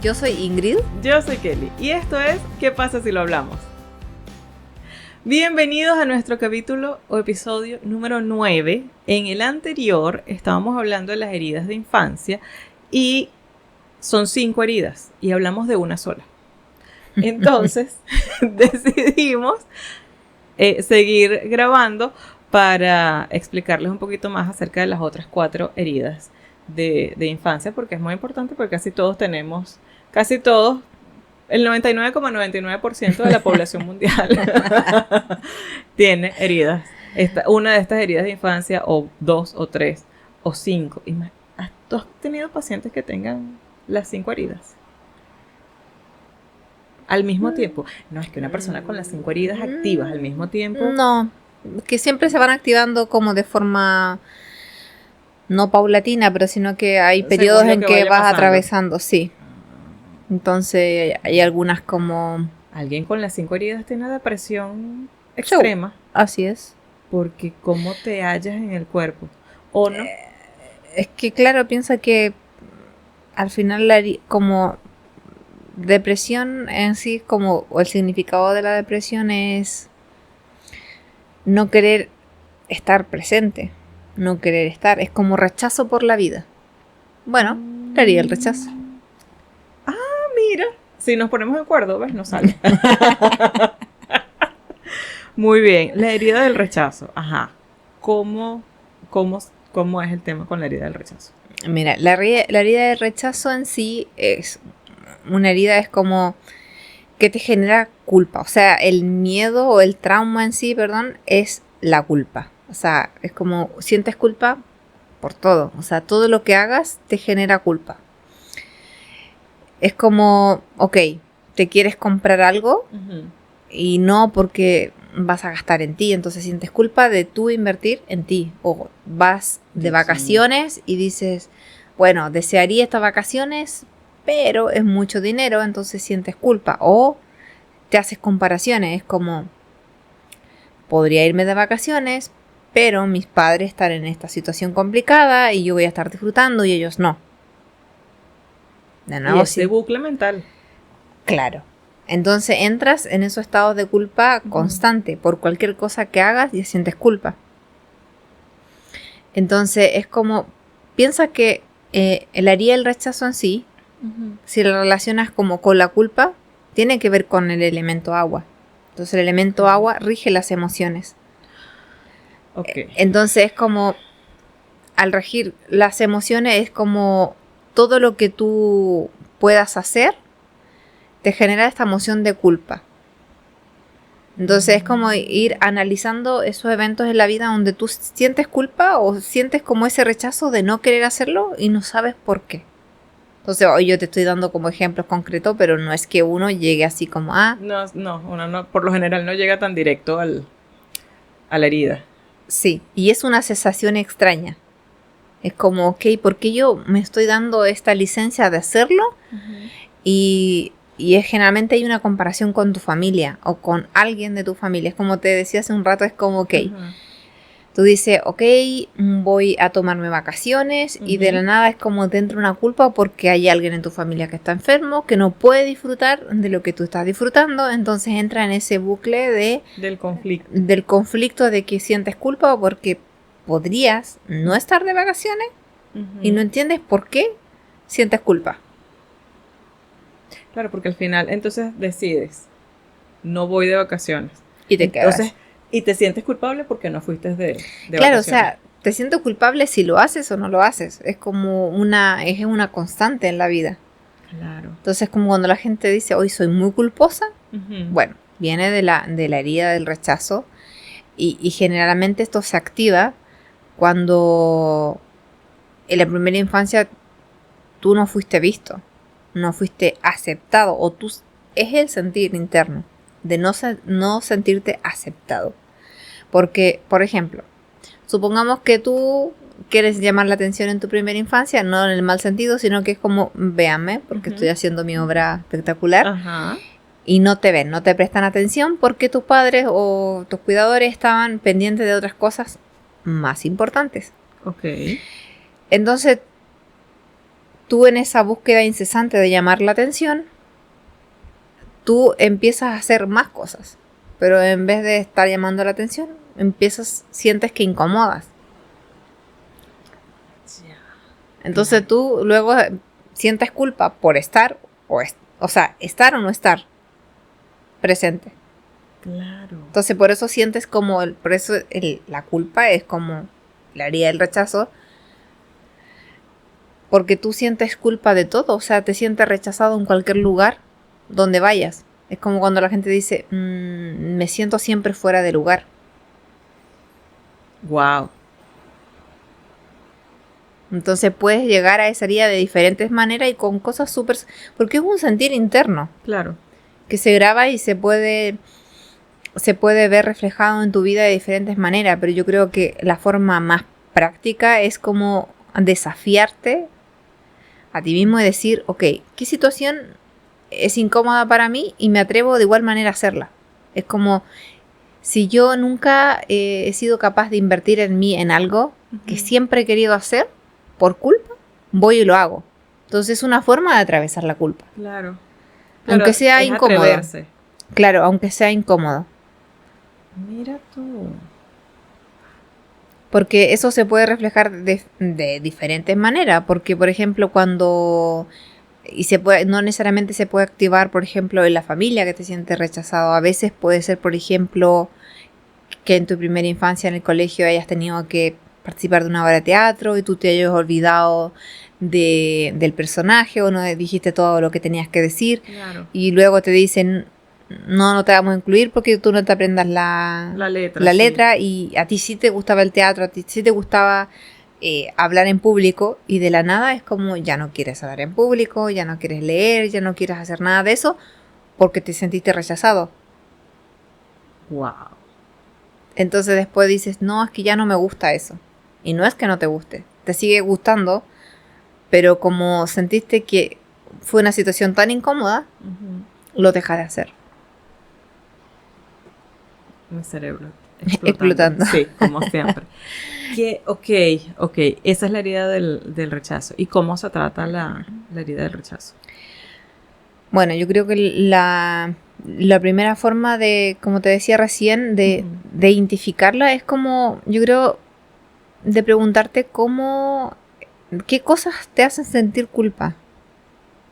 Yo soy Ingrid. Yo soy Kelly. Y esto es ¿Qué pasa si lo hablamos? Bienvenidos a nuestro capítulo o episodio número 9. En el anterior estábamos hablando de las heridas de infancia y son 5 heridas y hablamos de una sola. Entonces decidimos seguir grabando para explicarles un poquito más acerca de las otras 4 heridas de infancia, porque es muy importante, porque casi todos, el 99,99% de la población mundial tiene heridas. Una de estas heridas de infancia, o 2, o 3, o 5. ¿Tú has tenido pacientes que tengan las 5 heridas al mismo tiempo? No, es que una persona con las 5 heridas activas al mismo tiempo. No, que siempre se van activando como de forma no paulatina, pero sino que hay periodos en que vas atravesando, sí. Entonces hay algunas como... Alguien con las 5 heridas tiene depresión extrema. Así es. Porque cómo te hallas en el cuerpo, ¿o no? Es que claro, piensa que al final como depresión en sí, como o el significado de la depresión es no querer estar presente, no querer estar, es como rechazo por la vida. Bueno, haría el rechazo. Mira, si nos ponemos de acuerdo, ¿ves? Nos sale. Muy bien, la herida del rechazo. Ajá. ¿Cómo es el tema con la herida del rechazo? Mira, la herida del rechazo en sí es una herida, es como que te genera culpa. O sea, el miedo o el trauma en sí, perdón, es la culpa. O sea, es como sientes culpa por todo. O sea, todo lo que hagas te genera culpa. Es como, ok, te quieres comprar algo y no porque vas a gastar en ti, entonces sientes culpa de tú invertir en ti. O vas de vacaciones y dices, bueno, desearía estas vacaciones, pero es mucho dinero, entonces sientes culpa. O te haces comparaciones, es como, podría irme de vacaciones, pero mis padres están en esta situación complicada y yo voy a estar disfrutando y ellos no. De nuevo, y ese bucle mental. Claro. Entonces entras en esos estados de culpa constante. Por cualquier cosa que hagas ya sientes culpa. Entonces es como, piensa que el herida del rechazo en sí, si lo relacionas como con la culpa, tiene que ver con el elemento agua. Entonces el elemento agua rige las emociones. Okay. Entonces es como, al regir las emociones, es como todo lo que tú puedas hacer te genera esta emoción de culpa. Entonces es como ir analizando esos eventos en la vida donde tú sientes culpa o sientes como ese rechazo de no querer hacerlo y no sabes por qué. Entonces hoy yo te estoy dando como ejemplos concretos, pero no es que uno llegue así como uno no, por lo general no llega tan directo a la herida. Sí, y es una sensación extraña. Es como, ok, ¿por qué yo me estoy dando esta licencia de hacerlo? Y generalmente hay una comparación con tu familia o con alguien de tu familia. Es como te decía hace un rato, es como, ok, tú dices, ok, voy a tomarme vacaciones y de la nada es como te entra una culpa porque hay alguien en tu familia que está enfermo, que no puede disfrutar de lo que tú estás disfrutando. Entonces entra en ese bucle del conflicto de que sientes culpa porque podrías no estar de vacaciones y no entiendes por qué sientes culpa. Claro, porque al final entonces decides, no voy de vacaciones. Y te quedas. Y te sientes culpable porque no fuiste de claro, vacaciones. O sea, te sientes culpable si lo haces o no lo haces. Es como una constante en la vida. Claro. Entonces, como cuando la gente dice, hoy soy muy culposa, bueno, viene de la herida del rechazo y generalmente esto se activa cuando en la primera infancia tú no fuiste visto, no fuiste aceptado, o es el sentir interno de no sentirte aceptado. Porque, por ejemplo, supongamos que tú quieres llamar la atención en tu primera infancia, no en el mal sentido, sino que es como, véanme, porque estoy haciendo mi obra espectacular, y no te ven, no te prestan atención porque tus padres o tus cuidadores estaban pendientes de otras cosas más importantes. Ok. Entonces, tú en esa búsqueda incesante de llamar la atención, tú empiezas a hacer más cosas. Pero en vez de estar llamando la atención, sientes que incomodas. Entonces tú luego sientes culpa por estar, estar o no estar presente. Claro. Entonces por eso sientes como, la culpa es como la herida del rechazo, porque tú sientes culpa de todo, o sea, te sientes rechazado en cualquier lugar donde vayas. Es como cuando la gente dice, me siento siempre fuera de lugar. Wow. Entonces puedes llegar a esa herida de diferentes maneras y con cosas súper... Porque es un sentir interno. Claro. Que se graba y se puede ver reflejado en tu vida de diferentes maneras. Pero yo creo que la forma más práctica es como desafiarte a ti mismo y decir, ok, ¿qué situación es incómoda para mí? Y me atrevo de igual manera a hacerla. Es como... Si yo nunca he sido capaz de invertir en mí en algo que siempre he querido hacer, por culpa, voy y lo hago. Entonces es una forma de atravesar la culpa. Claro. Aunque sea incómodo. Atreverse. Claro, aunque sea incómodo. Mira tú. Porque eso se puede reflejar de diferentes maneras. Porque, por ejemplo, no necesariamente se puede activar, por ejemplo, en la familia que te sientes rechazado. A veces puede ser, por ejemplo, que en tu primera infancia en el colegio hayas tenido que participar de una obra de teatro y tú te hayas olvidado del personaje o no dijiste todo lo que tenías que decir. Claro. Y luego te dicen, no te vamos a incluir porque tú no te aprendas la letra y a ti sí te gustaba el teatro, a ti sí te gustaba hablar en público y de la nada es como ya no quieres hablar en público, ya no quieres leer, ya no quieres hacer nada de eso porque te sentiste rechazado. Wow. Entonces después dices, no, es que ya no me gusta eso. Y no es que no te guste, te sigue gustando, pero como sentiste que fue una situación tan incómoda, lo dejas de hacer. Mi cerebro explotando. Sí, como siempre. Ok, esa es la herida del rechazo. ¿Y cómo se trata la herida del rechazo? Bueno, yo creo que la primera forma de, como te decía recién, de identificarla es como, yo creo, de preguntarte qué cosas te hacen sentir culpa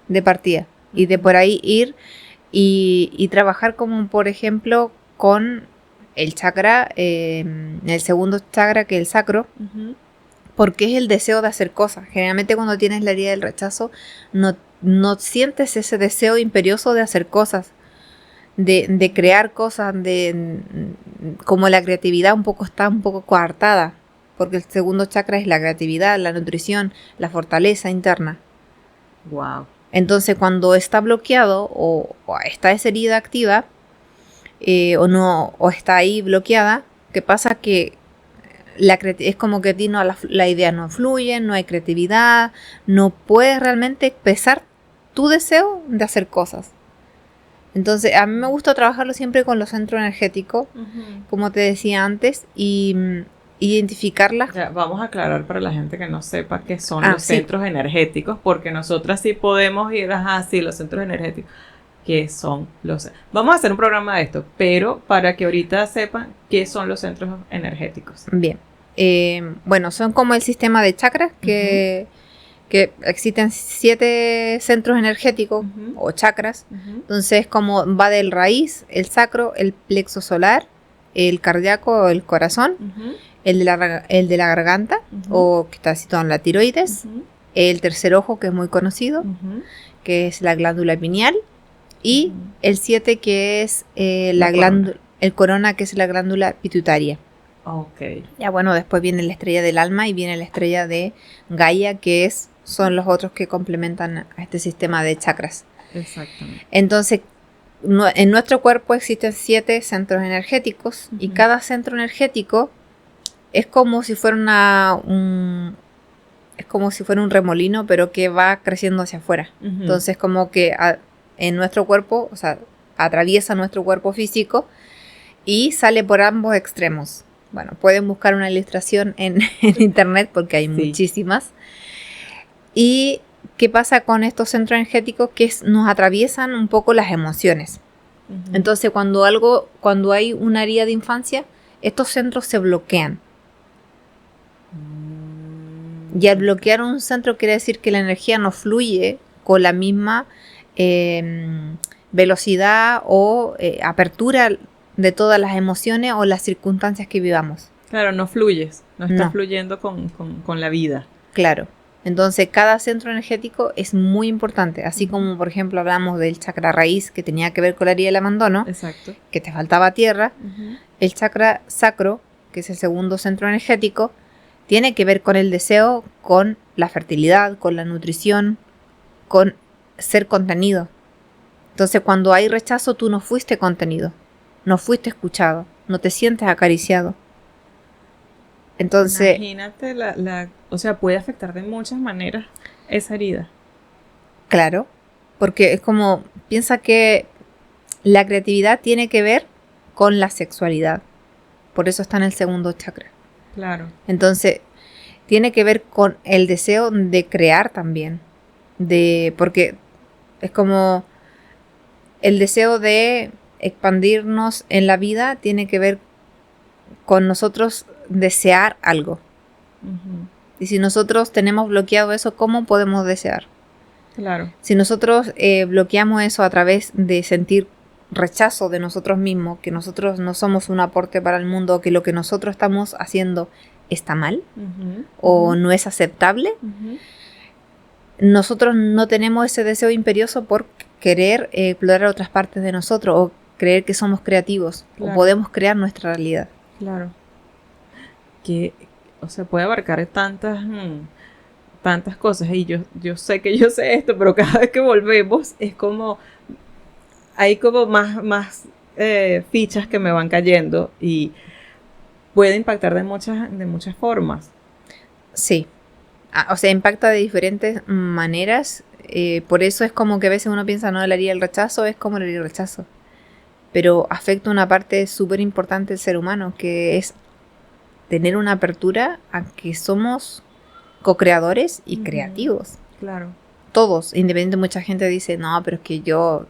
de partida. Y de por ahí ir y trabajar como, por ejemplo, con el chakra, el segundo chakra que es el sacro, porque es el deseo de hacer cosas. Generalmente cuando tienes la herida del rechazo, no sientes ese deseo imperioso de hacer cosas, de crear cosas, como la creatividad está un poco coartada, porque el segundo chakra es la creatividad, la nutrición, la fortaleza interna. Wow. Entonces cuando está bloqueado o está esa herida activa, o está ahí bloqueada, ¿qué pasa? Que es como que a ti la idea no fluye, no hay creatividad, no puedes realmente expresar tu deseo de hacer cosas. Entonces a mí me gusta trabajarlo siempre con los centros energéticos, como te decía antes, y identificarlas. Ya, vamos a aclarar para la gente que no sepa qué son los centros energéticos, porque nosotras sí podemos ir, los centros energéticos. ¿Qué son los? Vamos a hacer un programa de esto, pero para que ahorita sepan qué son los centros energéticos. Bien. Bueno, son como el sistema de chakras que existen 7 centros energéticos o chakras. Entonces, como va del raíz, el sacro, el plexo solar, el cardíaco, el corazón, el de la garganta, o que está situado en la tiroides, el tercer ojo, que es muy conocido, que es la glándula pineal, y el 7, que es la glándula, el corona, que es la glándula pituitaria. Okay. Ya bueno, después viene la estrella del alma y viene la estrella de Gaia, que son los otros que complementan a este sistema de chakras. Exactamente. Entonces, en nuestro cuerpo existen 7 centros energéticos y cada centro energético es como si fuera un remolino, pero que va creciendo hacia afuera. Entonces, como que en nuestro cuerpo, o sea, atraviesa nuestro cuerpo físico y sale por ambos extremos. Bueno, pueden buscar una ilustración en internet porque hay muchísimas. Y ¿qué pasa con estos centros energéticos? Que nos atraviesan un poco las emociones. Ujú. Entonces, cuando hay una herida de infancia, estos centros se bloquean. Y al bloquear un centro quiere decir que la energía no fluye con la misma velocidad o apertura de todas las emociones o las circunstancias que vivamos. Claro, no fluyes, no estás No. fluyendo con la vida. Claro. Entonces, cada centro energético es muy importante. Así como, por ejemplo, hablamos del chakra raíz, que tenía que ver con la herida del abandono, Exacto. que te faltaba tierra. Ujú. El chakra sacro, que es el segundo centro energético, tiene que ver con el deseo, con la fertilidad, con la nutrición, con ser contenido. Entonces, cuando hay rechazo, tú no fuiste contenido, no fuiste escuchado, no te sientes acariciado. Entonces, Imagínate o sea, puede afectar de muchas maneras esa herida. claro, porque es como, piensa que la creatividad tiene que ver con la sexualidad. Por eso está en el segundo chakra. Claro. Entonces, tiene que ver con el deseo de crear también. Porque es como el deseo de expandirnos en la vida tiene que ver con nosotros desear algo. Ujú. Y si nosotros tenemos bloqueado eso, ¿cómo podemos desear? Claro. Si nosotros bloqueamos eso a través de sentir rechazo de nosotros mismos, que nosotros no somos un aporte para el mundo, que lo que nosotros estamos haciendo está mal Ujú. o Ujú. no es aceptable, Ujú. nosotros no tenemos ese deseo imperioso por querer explorar otras partes de nosotros o creer que somos creativos Claro. o podemos crear nuestra realidad. Claro. Que, o sea, puede abarcar tantas cosas. Y yo sé que yo sé esto, pero cada vez que volvemos es como, hay como más fichas que me van cayendo y puede impactar de muchas formas. Sí. O sea, impacta de diferentes maneras. Por eso es como que a veces uno piensa, no, la herida del rechazo es como la herida del rechazo. Pero afecta una parte súper importante del ser humano, que es tener una apertura a que somos co-creadores y Ujú. creativos. Claro. Todos, independientemente, mucha gente dice, no, pero es que yo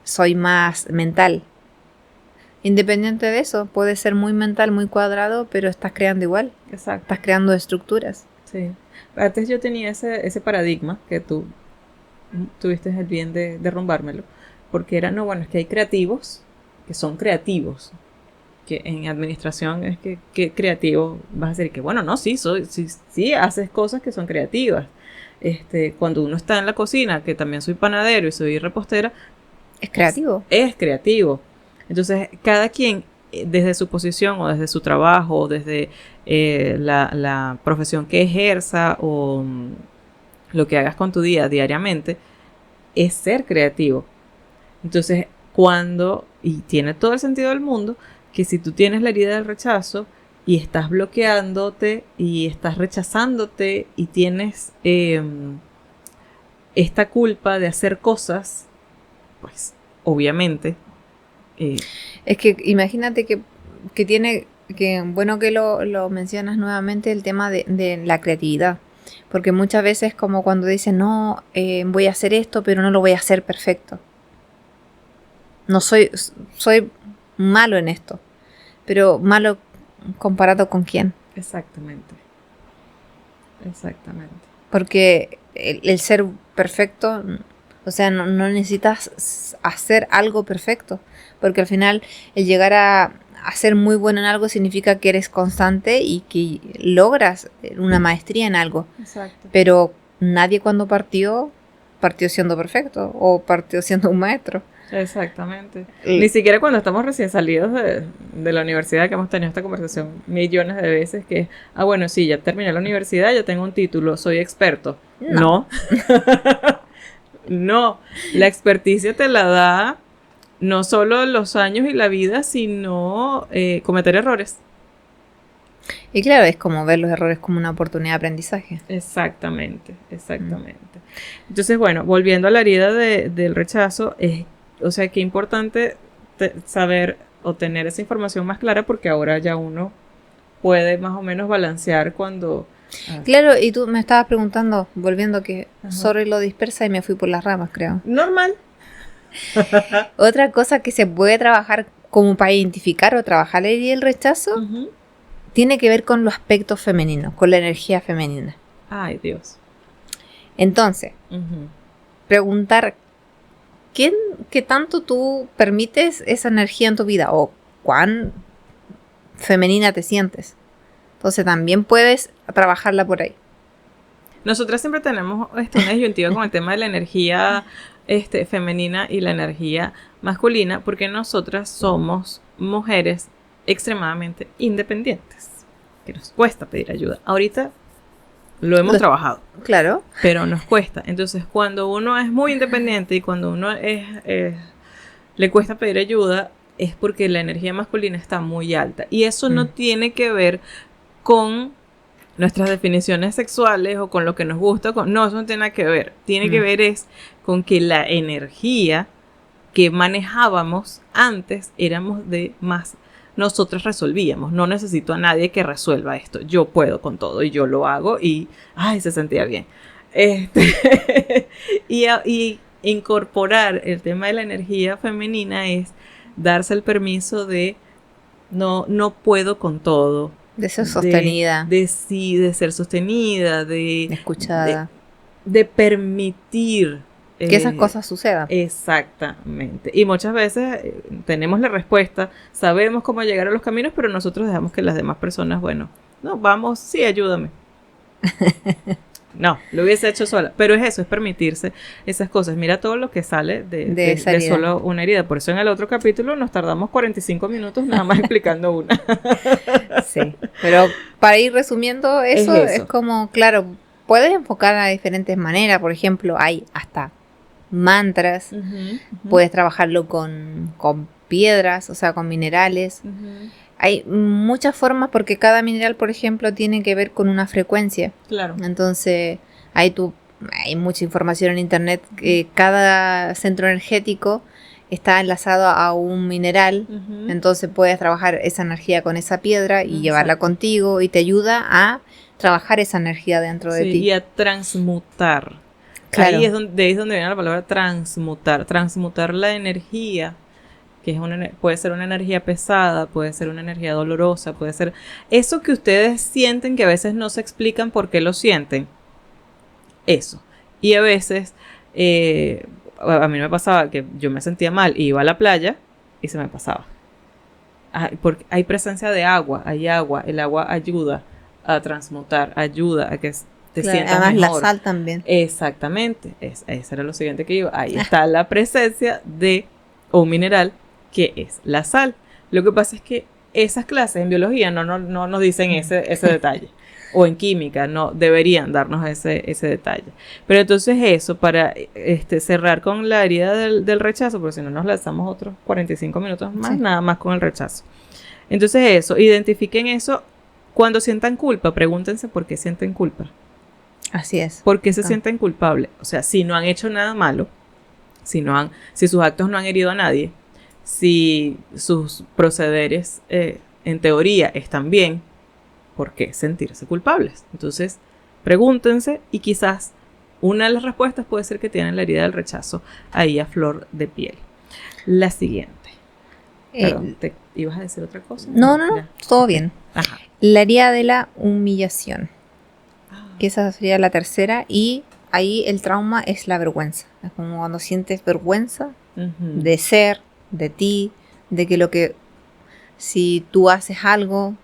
soy más mental. Independiente de eso, puede ser muy mental, muy cuadrado, pero estás creando igual. Exacto. Estás creando estructuras. Sí. Antes yo tenía ese paradigma que tú tuviste el bien de derrumbármelo. Porque era, no, bueno, es que hay creativos que son creativos. Que en administración es que creativo vas a decir que, bueno, no, sí, sí, haces cosas que son creativas. Cuando uno está en la cocina, que también soy panadero y soy repostera, Es creativo. es creativo. Entonces, cada quien, desde su posición o desde su trabajo o desde la profesión que ejerza o lo que hagas con tu día diariamente, es ser creativo. Entonces, y tiene todo el sentido del mundo, que si tú tienes la herida del rechazo y estás bloqueándote y estás rechazándote y tienes esta culpa de hacer cosas, pues obviamente... Es que imagínate que tiene, que bueno que lo mencionas nuevamente, el tema de la creatividad. Porque muchas veces como cuando dicen, no, voy a hacer esto, pero no lo voy a hacer perfecto. No soy malo en esto. Pero malo comparado con quién. Exactamente. Porque el ser perfecto, o sea, no necesitas hacer algo perfecto. Porque al final el llegar a ser muy bueno en algo significa que eres constante y que logras una maestría en algo. Exacto. Pero nadie cuando partió siendo perfecto o partió siendo un maestro. Exactamente. Ni siquiera cuando estamos recién salidos de la universidad, que hemos tenido esta conversación millones de veces, que, bueno, sí, ya terminé la universidad, ya tengo un título, soy experto. No. No, la experticia te la da no solo los años y la vida, sino cometer errores. Y claro, es como ver los errores como una oportunidad de aprendizaje. Exactamente. Entonces, bueno, volviendo a la herida del rechazo, o sea, qué importante saber o tener esa información más clara, porque ahora ya uno puede más o menos balancear cuando A ver. Claro, y tú me estabas preguntando, volviendo que Ajá. sorry lo dispersa y me fui por las ramas, creo. Normal. Otra cosa que se puede trabajar como para identificar o trabajar la herida del rechazo Ujú. tiene que ver con los aspectos femeninos, con la energía femenina. Ay, Dios. Entonces, Ujú. preguntar qué tanto tú permites esa energía en tu vida o cuán femenina te sientes. Entonces también puedes trabajarla por ahí. Nosotras siempre tenemos una disyuntiva con el tema de la energía femenina y la energía masculina, porque nosotras somos mujeres extremadamente independientes, que nos cuesta pedir ayuda. Ahorita lo hemos trabajado, Claro. pero nos cuesta. Entonces, cuando uno es muy independiente y cuando uno le cuesta pedir ayuda, es porque la energía masculina está muy alta. Y eso no tiene que ver con nuestras definiciones sexuales o con lo que nos gusta. No, eso no tiene nada que ver. Tiene que ver es con que la energía que manejábamos antes éramos de más. Nosotros resolvíamos. No necesito a nadie que resuelva esto. Yo puedo con todo y yo lo hago y ay, se sentía bien. Y incorporar el tema de la energía femenina es darse el permiso de no puedo con todo. De ser sostenida. De ser sostenida, Escuchada. de permitir que esas cosas sucedan. Exactamente. Y muchas veces tenemos la respuesta, sabemos cómo llegar a los caminos, pero nosotros dejamos que las demás personas, bueno, no, vamos, sí, ayúdame. No, lo hubiese hecho sola. Pero es eso, es permitirse esas cosas. Mira todo lo que sale de solo una herida. Por eso en el otro capítulo nos tardamos 45 minutos nada más explicando una. Sí, pero para ir resumiendo eso, es como, claro, puedes enfocar a diferentes maneras. Por ejemplo, hay hasta mantras. Puedes trabajarlo con piedras, o sea, con minerales. Hay muchas formas porque cada mineral, por ejemplo, tiene que ver con una frecuencia. Claro. Entonces, hay mucha información en internet. Cada centro energético está enlazado a un mineral. Entonces, puedes trabajar esa energía con esa piedra y llevarla contigo y te ayuda a trabajar esa energía dentro de ti. Y a transmutar. Claro. Ahí es donde viene la palabra transmutar. Transmutar la energía, que puede ser una energía pesada, puede ser una energía dolorosa, puede ser eso que ustedes sienten que a veces no se explican por qué lo sienten. Eso. Y a veces, a mí me pasaba que yo me sentía mal y iba a la playa y se me pasaba. Porque hay presencia de agua, el agua ayuda a transmutar, ayuda a que te sientas además mejor. La sal también. Exactamente, eso era lo siguiente que iba. Ahí está la presencia de un mineral que es la sal. Lo que pasa es que esas clases en biología no nos dicen ese detalle. O en química no deberían darnos ese detalle. Pero entonces eso, para cerrar con la herida del rechazo, porque si no nos lanzamos otros 45 minutos más, nada más con el rechazo. Entonces eso, identifiquen eso. Cuando sientan culpa, pregúntense por qué sienten culpa. Así es. ¿Por qué se sienten culpables? O sea, si no han hecho nada malo, si sus actos no han herido a nadie, si sus procederes en teoría están bien, ¿por qué sentirse culpables? Entonces, pregúntense y quizás una de las respuestas puede ser que tienen la herida del rechazo ahí a flor de piel. La siguiente. Perdón, ¿te ibas a decir otra cosa? No, todo bien. Ajá. La herida de la humillación. Que esa sería la tercera. Y ahí el trauma es la vergüenza. Es como cuando sientes vergüenza de ser, de ti, de que si tú haces algo,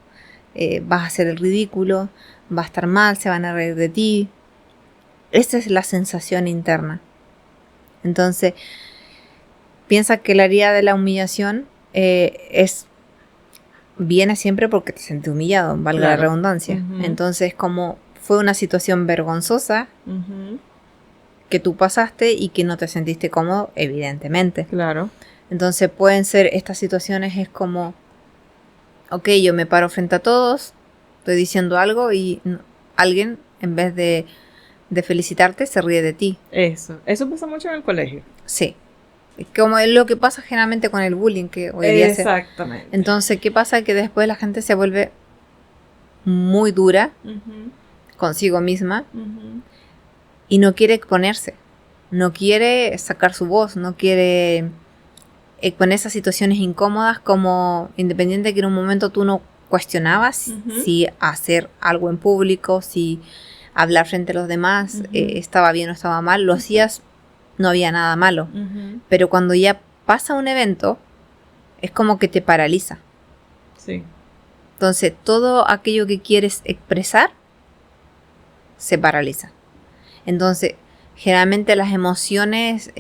vas a hacer el ridículo, va a estar mal, se van a reír de ti. Esa es la sensación interna. Entonces, piensa que la herida de la humillación viene siempre porque te sientes humillado, valga la redundancia. Entonces, como fue una situación vergonzosa que tú pasaste y que no te sentiste cómodo, evidentemente. Claro. Entonces pueden ser estas situaciones, es como, ok, yo me paro frente a todos, estoy diciendo algo y alguien, en vez de felicitarte, se ríe de ti. Eso pasa mucho en el colegio. Sí. Como es lo que pasa generalmente con el bullying que hoy día se... Exactamente. Entonces, ¿qué pasa? Que después la gente se vuelve muy dura consigo misma Ujú. y no quiere exponerse, no quiere sacar su voz, no quiere exponerse a situaciones incómodas, como independiente que en un momento tú no cuestionabas Ujú. si hacer algo en público, si hablar frente a los demás Ujú. estaba bien o estaba mal, lo hacías, no había nada malo. Ujú. Pero cuando ya pasa un evento, es como que te paraliza. Sí. Entonces, todo aquello que quieres expresar se paraliza. Entonces, generalmente las emociones,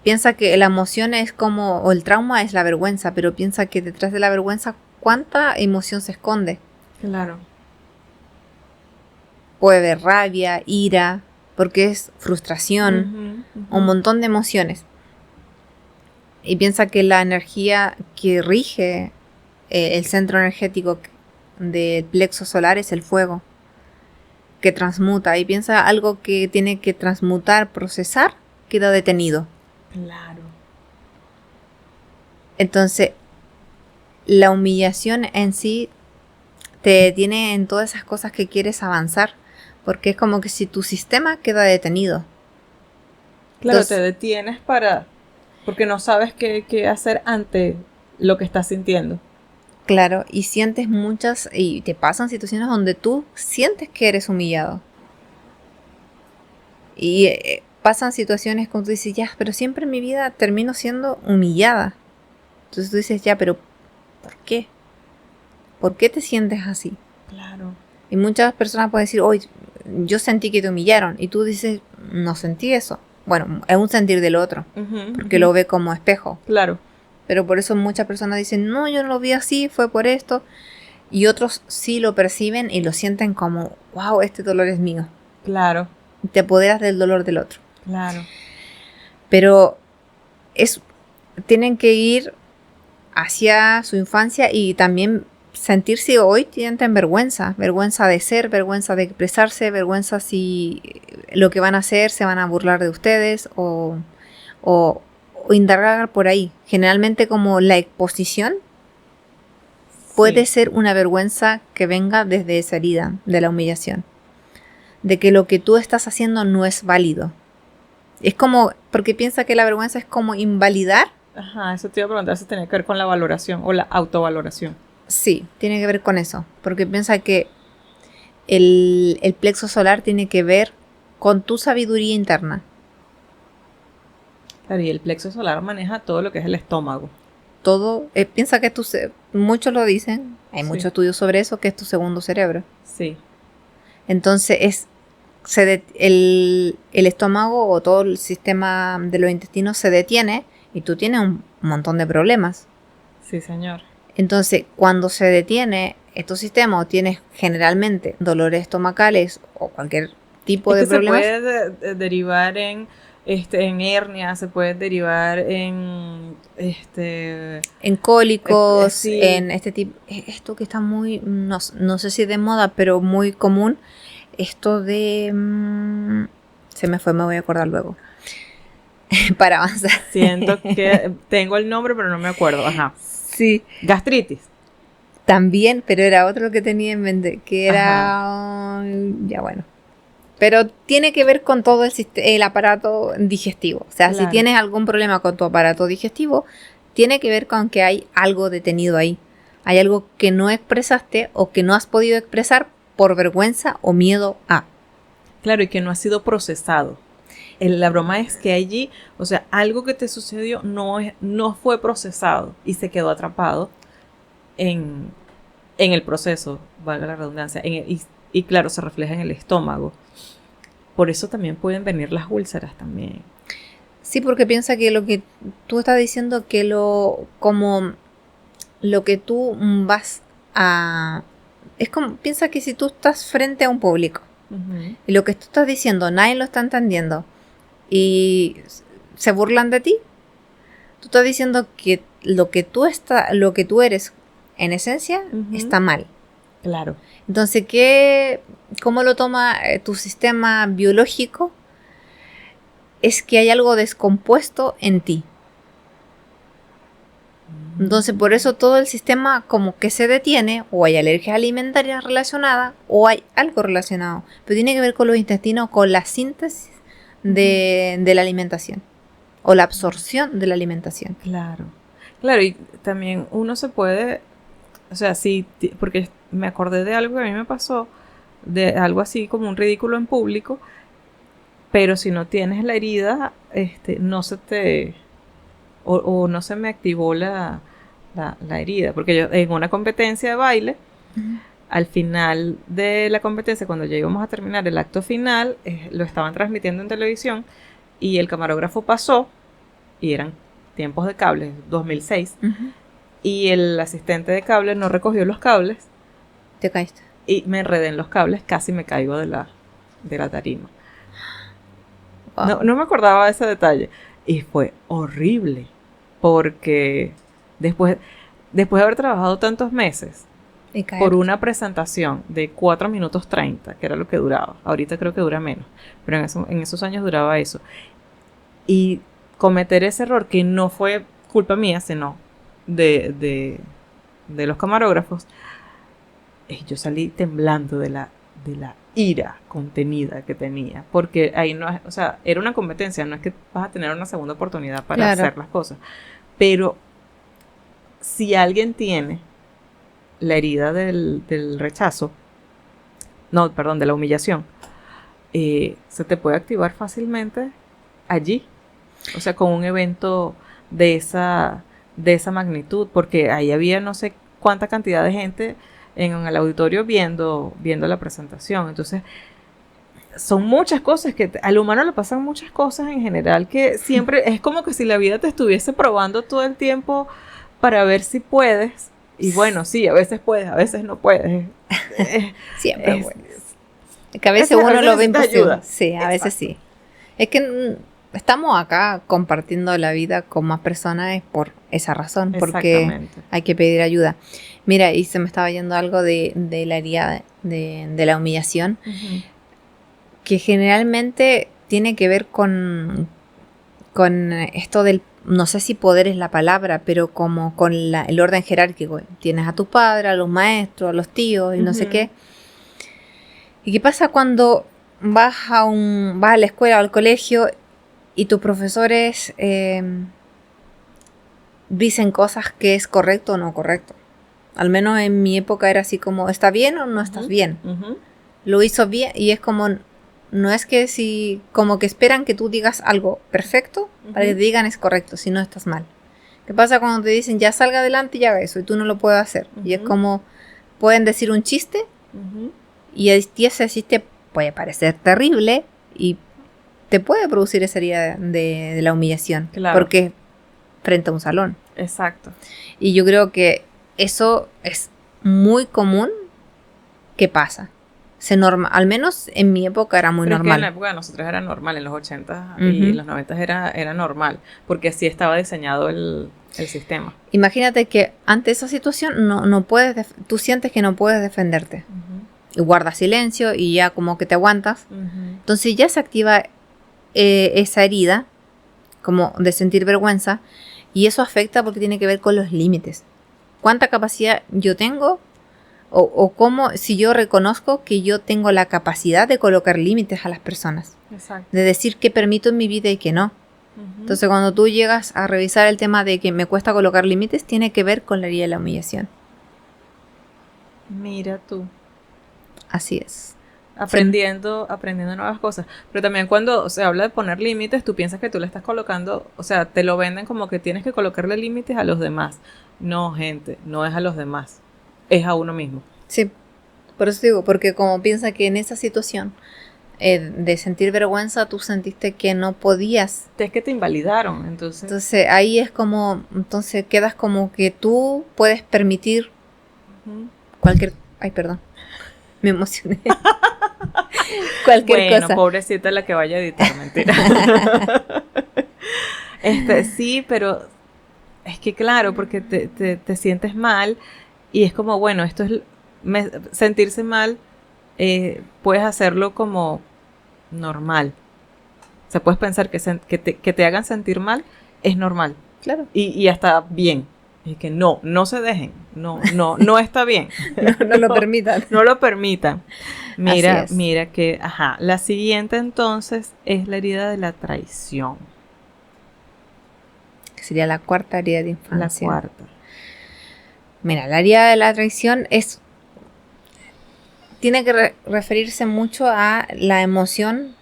piensa que la emoción es como, o el trauma es la vergüenza, pero piensa que detrás de la vergüenza, ¿cuánta emoción se esconde? Claro. Puede haber rabia, ira, porque es frustración, Ujú. Ujú. un montón de emociones. Y piensa que la energía que rige el centro energético del plexo solar es el fuego, que transmuta. Y piensa algo que tiene que transmutar, procesar, queda detenido. Claro. Entonces, la humillación en sí te detiene en todas esas cosas que quieres avanzar, porque es como que si tu sistema queda detenido. Claro, te Entonces, detienes porque no sabes qué hacer ante lo que estás sintiendo. claro, y sientes muchas, y te pasan situaciones donde tú sientes que eres humillado. Y pasan situaciones cuando tú dices, ya, pero siempre en mi vida termino siendo humillada. Entonces tú dices, ya, pero ¿por qué? ¿Por qué te sientes así? Claro. Y muchas personas pueden decir, hoy yo sentí que te humillaron. Y tú dices, no sentí eso. Bueno, es un sentir del otro, Ujú. porque Ujú. lo ve como espejo. Claro. Pero por eso muchas personas dicen, no, yo no lo vi así, fue por esto. Y otros sí lo perciben y lo sienten como, wow, este dolor es mío. Claro. Y te apoderas del dolor del otro. Claro. Pero es, tienen que ir hacia su infancia y también sentirse hoy sienten vergüenza, vergüenza de ser, vergüenza de expresarse, vergüenza si lo que van a hacer se van a burlar de ustedes o indagar por ahí. Generalmente como la exposición puede Sí. ser una vergüenza que venga desde esa herida de la humillación, de que lo que tú estás haciendo no es válido. Es como, porque piensa que la vergüenza es como invalidar. Ajá, eso te iba a preguntar si tenía que ver con la valoración o la autovaloración. Sí, tiene que ver con eso, porque piensa que el plexo solar tiene que ver con tu sabiduría interna. Claro, y el plexo solar maneja todo lo que es el estómago. Todo, piensa que muchos lo dicen, hay Sí. muchos estudios sobre eso, que es tu segundo cerebro. Sí. Entonces el estómago o todo el sistema de los intestinos se detiene y tú tienes un montón de problemas. Sí, señor. Entonces, cuando se detiene estos sistemas, tienes generalmente dolores estomacales o cualquier tipo Es de que se problemas. puede derivar en hernia, se puede derivar En cólicos, sí, en este tipo, esto que está muy, no sé si de moda, pero muy común, esto de, se me fue, me voy a acordar luego, para avanzar. siento que tengo el nombre, pero no me acuerdo. Ajá. Sí, Gastritis. también, pero era otro lo que tenía en mente, que Ajá. era, ya bueno. Pero tiene que ver con todo el aparato digestivo. O sea, si Claro. tienes algún problema con tu aparato digestivo, tiene que ver con que hay algo detenido ahí. Hay algo que no expresaste o que no has podido expresar por vergüenza o miedo a. Claro, y que no ha sido procesado. La broma es que allí, o sea, algo que te sucedió no fue procesado y se quedó atrapado en, en el proceso, valga la redundancia, y claro, se refleja en el estómago. Por eso también pueden venir las úlceras también. Sí, porque piensa que lo que tú estás diciendo que como lo que tú vas a, es como, piensa que si tú estás frente a un público Uh-huh. y lo que tú estás diciendo nadie lo está entendiendo y se burlan de ti, tú estás diciendo que lo que tú eres en esencia Uh-huh. está mal. Claro. Entonces, ¿cómo lo toma tu sistema biológico? Es que hay algo descompuesto en ti. Entonces, por eso todo el sistema como que se detiene, o hay alergias alimentarias relacionadas, o hay algo relacionado. Pero tiene que ver con los intestinos, con la síntesis de la alimentación, o la absorción de la alimentación. Claro. Claro, y también uno se puede, o sea, sí, porque me acordé de algo que a mí me pasó, de algo así como un ridículo en público, pero si no tienes la herida, no se te, o no se me activó la herida, porque yo en una competencia de baile, al final de la competencia, cuando ya íbamos a terminar el acto final, lo estaban transmitiendo en televisión y el camarógrafo pasó, y eran tiempos de cables, 2006, y el asistente de cable no recogió los cables. Te caíste. Y me enredé en los cables, casi me caigo de la tarima. Wow. No me acordaba de ese detalle. Y fue horrible, porque después de haber trabajado tantos meses por una presentación de 4 minutos 30, que era lo que duraba, ahorita creo que dura menos, pero en esos años duraba eso, y cometer ese error que no fue culpa mía, sino de los camarógrafos, yo salí temblando de la ira contenida que tenía, porque ahí no es, o sea, era una competencia, no es que vas a tener una segunda oportunidad para hacer las cosas, pero si alguien tiene la herida del rechazo, no, perdón, de la humillación, se te puede activar fácilmente allí, o sea, con un evento de esa magnitud, porque ahí había no sé cuánta cantidad de gente en el auditorio viendo la presentación. Entonces, son muchas cosas que al humano le pasan muchas cosas en general, que siempre es como que si la vida te estuviese probando todo el tiempo para ver si puedes. Y bueno, sí, a veces puedes, a veces no puedes. Siempre puedes. Es que a veces uno lo ve imposible. Sí, a veces sí. Es que estamos acá compartiendo la vida con más personas es por esa razón, porque hay que pedir ayuda. Mira, y se me estaba yendo algo de la herida de la humillación, que generalmente tiene que ver con esto del, no sé si poder es la palabra, pero como con el orden jerárquico. Tienes a tu padre, a los maestros, a los tíos y no sé qué. ¿Y qué pasa cuando vas a la escuela o al colegio y tus profesores dicen cosas que es correcto o no correcto? Al menos en mi época era así como, ¿está bien o no estás bien? Lo hizo bien, y es como, no es que si, como que esperan que tú digas algo perfecto para que te digan es correcto, si no estás mal. ¿Qué pasa cuando te dicen ya salga adelante y haga eso y tú no lo puedes hacer? Y es como, pueden decir un chiste y ese chiste puede parecer terrible y te puede producir esa herida de la humillación, porque frente a un salón. Exacto. Y yo creo que eso es muy común que pasa. Al menos en mi época era muy normal. Es que en la época de nosotros era normal, en los 80 y en los 90 era normal, porque así estaba diseñado el sistema. Imagínate que ante esa situación no puedes, tú sientes que no puedes defenderte. Y guardas silencio y ya como que te aguantas. Entonces ya se activa esa herida, como de sentir vergüenza, y eso afecta porque tiene que ver con los límites. ¿Cuánta capacidad yo tengo? O cómo, si yo reconozco que yo tengo la capacidad de colocar límites a las personas. Exacto. De decir qué permito en mi vida y qué no. Entonces, cuando tú llegas a revisar el tema de que me cuesta colocar límites, tiene que ver con la herida de la humillación. Mira tú. Así es. Aprendiendo nuevas cosas. Pero también cuando se habla de poner límites, tú piensas que tú le estás colocando, o sea, te lo venden como que tienes que colocarle límites a los demás. No, gente, no es a los demás, es a uno mismo. Sí, por eso digo, porque como piensa que en esa situación de sentir vergüenza, tú sentiste que no podías. Es que te invalidaron, entonces. Entonces ahí es como, entonces quedas como que tú puedes permitir cualquier, ay, perdón, me emocioné. Cualquier cosa. Bueno, pobrecita la que vaya a editar, mentira. Sí, pero es que claro, porque te sientes mal y es como, bueno, esto es sentirse mal, puedes hacerlo como normal. O sea, puedes pensar que te hagan sentir mal es normal. Claro. Y hasta bien. Y que no se dejen, no está bien. No lo permitan. No lo permitan. Mira, Así es. mira que, la siguiente entonces es la herida de la traición. Que sería la cuarta herida de La infancia. cuarta. Mira, la herida de la traición tiene que referirse mucho a la emoción.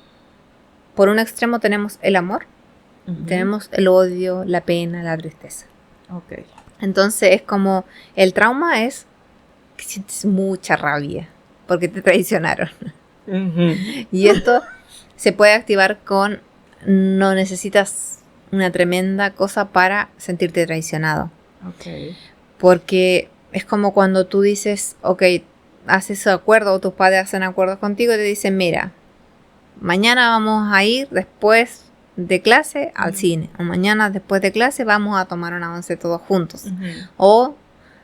Por un extremo tenemos el amor, Ujú. tenemos el odio, la pena, la tristeza. Ok. Entonces es como, el trauma es que sientes mucha rabia porque te traicionaron. Ujú. Y esto se puede activar con, no necesitas una tremenda cosa para sentirte traicionado. Ok. Porque es como cuando tú dices, ok, haces acuerdo o tus padres hacen acuerdos contigo y te dicen, mira, mañana vamos a ir después de clase al cine. O mañana después de clase vamos a tomar una once todos juntos. Ujú. O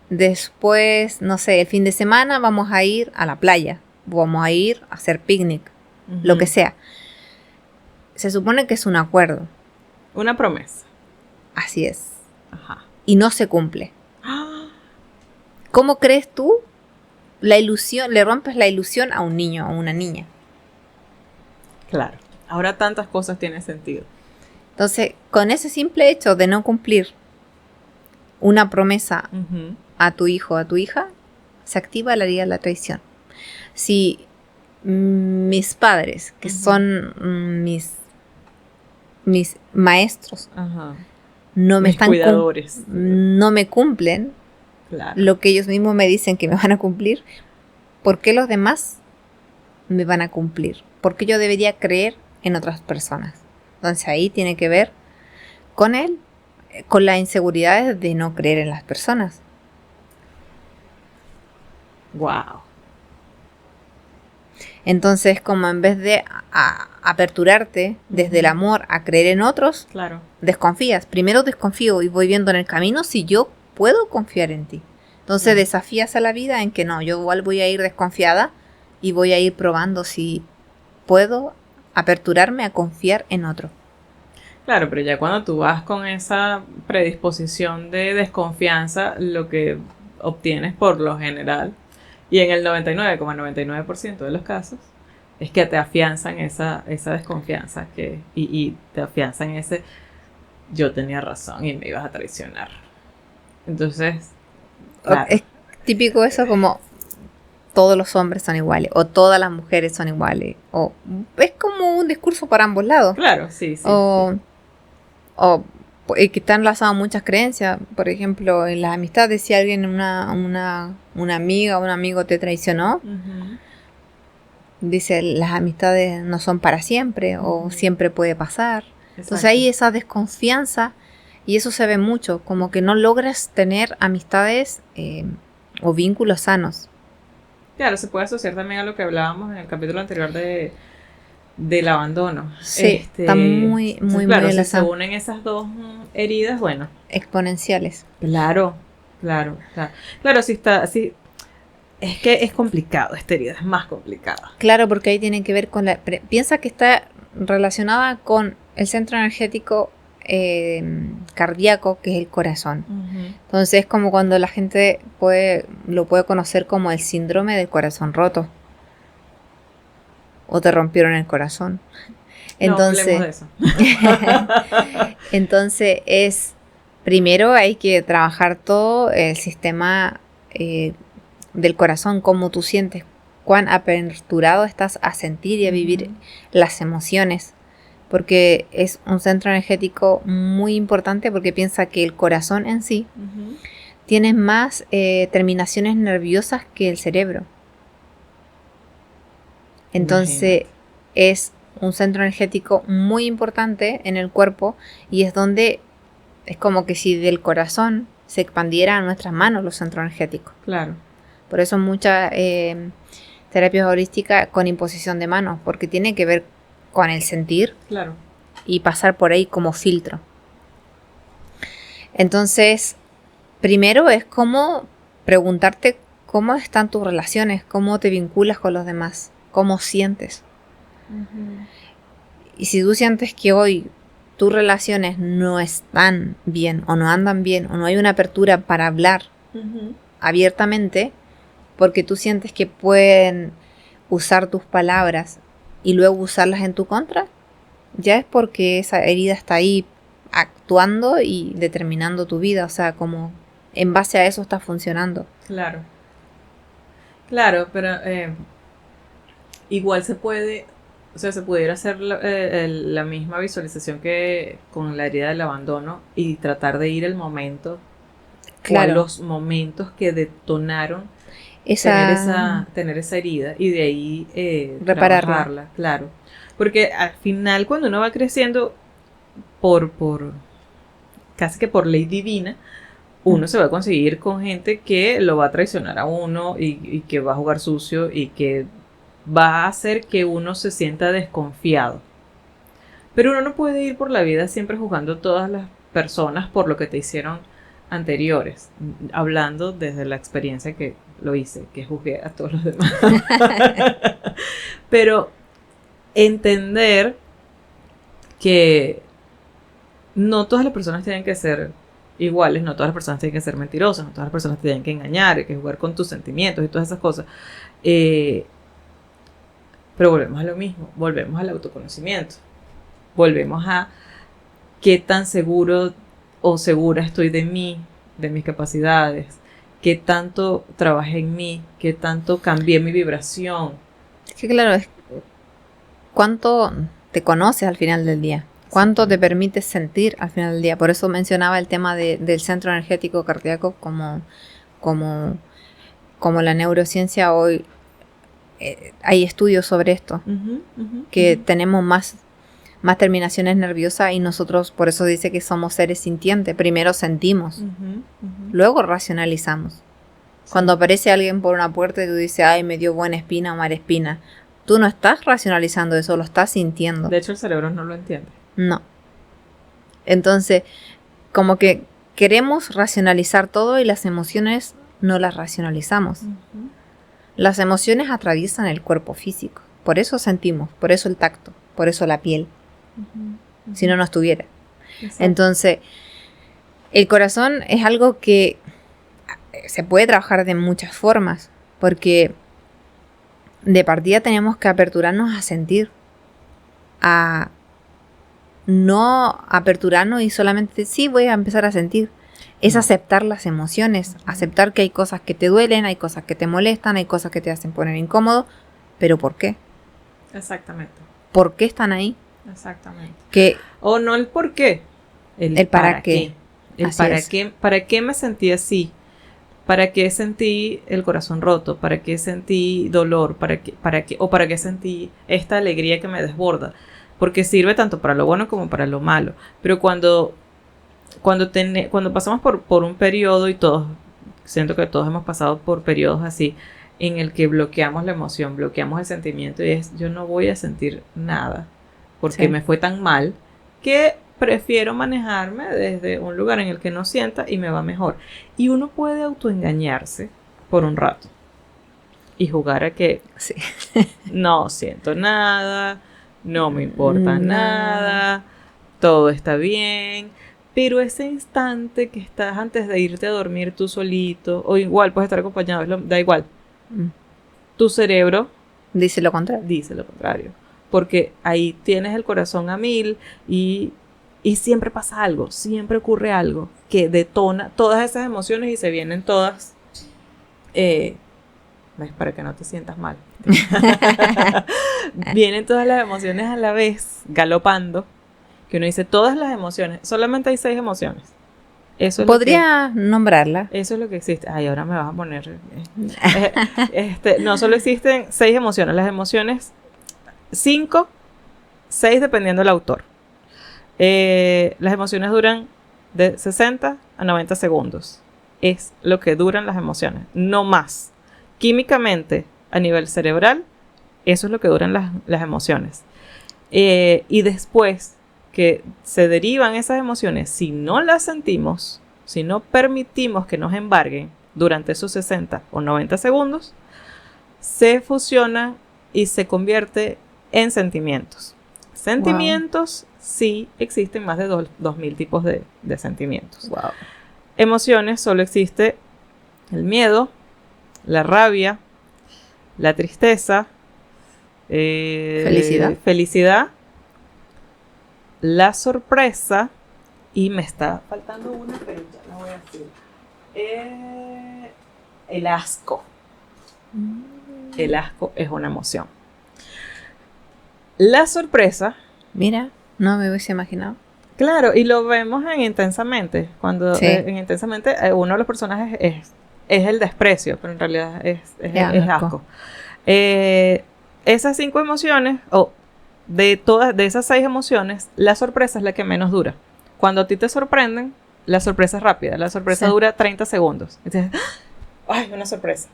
después, no sé, el fin de semana vamos a ir a la playa. Vamos a ir a hacer picnic. Lo que sea. Se supone que es un acuerdo. Una promesa. Así es. Ajá. Y no se cumple. ¡Ah! ¿Cómo crees tú la ilusión, le rompes la ilusión a un niño o a una niña? Claro. Ahora tantas cosas tienen sentido. Entonces, con ese simple hecho de no cumplir una promesa Ujú. a tu hijo o a tu hija, se activa la herida de la traición. Si mis padres, que Ujú. son mis maestros, Ajá. no me Mis están cuidadores. no me cumplen Claro. lo que ellos mismos me dicen que me van a cumplir, ¿por qué los demás me van a cumplir? ¿Por qué yo debería creer en otras personas? Entonces ahí tiene que ver con con las inseguridades de no creer en las personas. Wow. Entonces, como en vez de aperturarte desde el amor a creer en otros, Claro. desconfías. Primero desconfío y voy viendo en el camino si yo puedo confiar en ti. Entonces Claro. desafías a la vida en que no, yo igual voy a ir desconfiada y voy a ir probando si puedo aperturarme a confiar en otro. Claro, pero ya cuando tú vas con esa predisposición de desconfianza, lo que obtienes por lo general, y en el 99,99% de los casos, es que te afianzan esa desconfianza y te afianzan ese yo tenía razón y me ibas a traicionar. Entonces, claro, Es típico eso como todos los hombres son iguales o todas las mujeres son iguales. O es como un discurso para ambos lados. claro, sí. O que está enlazado a muchas creencias. Por ejemplo, en las amistades, si alguien, una amiga o un amigo te traicionó, Ujú. dice las amistades no son para siempre o Ujú. siempre puede pasar. Entonces Exacto. hay esa desconfianza y eso se ve mucho, como que no logras tener amistades o vínculos sanos. Claro, se puede asociar también a lo que hablábamos en el capítulo anterior del abandono. Sí, está muy, entonces, muy, claro, muy si se enlazado. unen esas dos heridas, bueno, Exponenciales. claro. Claro, sí está, sí. Es que es complicado esta herida, es más complicada. Claro, porque ahí tiene que ver con piensa que está relacionada con el centro energético cardíaco, que es el corazón. Entonces es como cuando la gente lo puede conocer como el síndrome del corazón roto. O te rompieron el corazón. Entonces, no hablemos de eso. entonces primero hay que trabajar todo el sistema del corazón, cómo tú sientes, cuán aperturado estás a sentir y a vivir las emociones. Porque es un centro energético muy importante porque piensa que el corazón en sí tiene más terminaciones nerviosas que el cerebro. Entonces Imagínate. es un centro energético muy importante en el cuerpo y es donde es como que si del corazón se expandiera a nuestras manos los centros energéticos. Claro. Por eso muchas terapias holísticas con imposición de manos, porque tiene que ver con el sentir Claro. y pasar por ahí como filtro. Entonces, primero es como preguntarte cómo están tus relaciones, cómo te vinculas con los demás, cómo sientes. Y si tú sientes que hoy tus relaciones no están bien o no andan bien o no hay una apertura para hablar abiertamente porque tú sientes que pueden usar tus palabras y luego usarlas en tu contra, ya es porque esa herida está ahí actuando y determinando tu vida, o sea, como en base a eso está funcionando. Claro. Claro, pero igual se puede, o sea, se pudiera hacer la misma visualización que con la herida del abandono y tratar de ir el momento o a los momentos que detonaron tener esa herida y de ahí trabajarla, claro. Porque al final cuando uno va creciendo por casi que por ley divina, uno se va a conseguir con gente que lo va a traicionar a uno y que va a jugar sucio y que va a hacer que uno se sienta desconfiado. Pero uno no puede ir por la vida siempre juzgando a todas las personas por lo que te hicieron anteriores, hablando desde la experiencia que lo hice, que juzgué a todos los demás. Pero entender que no todas las personas tienen que ser iguales, no todas las personas tienen que ser mentirosas, no todas las personas tienen que engañar, hay que jugar con tus sentimientos y todas esas cosas. Pero volvemos a lo mismo, volvemos al autoconocimiento, volvemos a qué tan seguro o segura estoy de mí, de mis capacidades, qué tanto trabajé en mí, qué tanto cambié mi vibración. Es que claro, ¿cuánto te conoces al final del día? ¿Cuánto te permite sentir al final del día? Por eso mencionaba el tema del centro energético cardíaco como la neurociencia hoy. Hay estudios sobre esto, que tenemos más terminaciones nerviosas y nosotros, por eso dice que somos seres sintientes. Primero sentimos, luego racionalizamos. Sí. Cuando aparece alguien por una puerta y tú dices, ay, me dio buena espina o mala espina, tú no estás racionalizando eso, lo estás sintiendo. De hecho, el cerebro no lo entiende. No. Entonces, como que queremos racionalizar todo y las emociones no las racionalizamos. Las emociones atraviesan el cuerpo físico. Por eso sentimos, por eso el tacto, por eso la piel. Si no, no estuviera. Exacto. Entonces, el corazón es algo que se puede trabajar de muchas formas, porque de partida tenemos que aperturarnos a sentir, a no aperturarnos y solamente sí voy a empezar a sentir. Es aceptar las emociones, aceptar que hay cosas que te duelen, hay cosas que te molestan, hay cosas que te hacen poner incómodo, pero ¿por qué? Exactamente. ¿Por qué están ahí? Exactamente. O no el por qué, el para qué. El para qué me sentí así, para qué sentí el corazón roto, para qué sentí dolor, para qué sentí esta alegría que me desborda, porque sirve tanto para lo bueno como para lo malo. Pero cuando pasamos por un periodo, y siento que todos hemos pasado por periodos así, en el que bloqueamos la emoción, bloqueamos el sentimiento, y yo no voy a sentir nada, porque me fue tan mal, que prefiero manejarme desde un lugar en el que no sienta y me va mejor. Y uno puede autoengañarse por un rato, y jugar a que no siento nada, no me importa nada, todo está bien. Pero ese instante que estás antes de irte a dormir tú solito, o igual puedes estar acompañado, da igual. Tu cerebro dice lo contrario. Porque ahí tienes el corazón a 1000 y siempre pasa algo, siempre ocurre algo que detona todas esas emociones y se vienen todas. Para que no te sientas mal. Vienen todas las emociones a la vez, galopando. Que uno dice, todas las emociones, solamente hay 6 emociones. Eso es ¿Podría nombrarla? Eso es lo que existe. Ay, ahora me vas a poner... no, solo existen 6 emociones. Las emociones, 5, 6 dependiendo del autor. Las emociones duran de 60 a 90 segundos. Es lo que duran las emociones, no más. Químicamente, a nivel cerebral, eso es lo que duran las emociones. Y después que se derivan esas emociones, si no las sentimos, si no permitimos que nos embarguen durante esos 60 o 90 segundos, se fusiona y se convierte en sentimientos. Sentimientos, sí existen más de 2000 tipos de sentimientos. Wow. Emociones, solo existe el miedo, la rabia, la tristeza, felicidad, la sorpresa, y me está faltando una, pero ya la voy a decir. El asco. El asco es una emoción. La sorpresa. Mira, no me hubiese imaginado. Claro, y lo vemos en Intensamente. Cuando Sí. en Intensamente uno de los personajes es el desprecio, pero en realidad es asco. Esas 5 emociones, o de esas 6 emociones, la sorpresa es la que menos dura. Cuando a ti te sorprenden, la sorpresa es rápida. La sorpresa dura 30 segundos. Entonces, ¡ay, una sorpresa!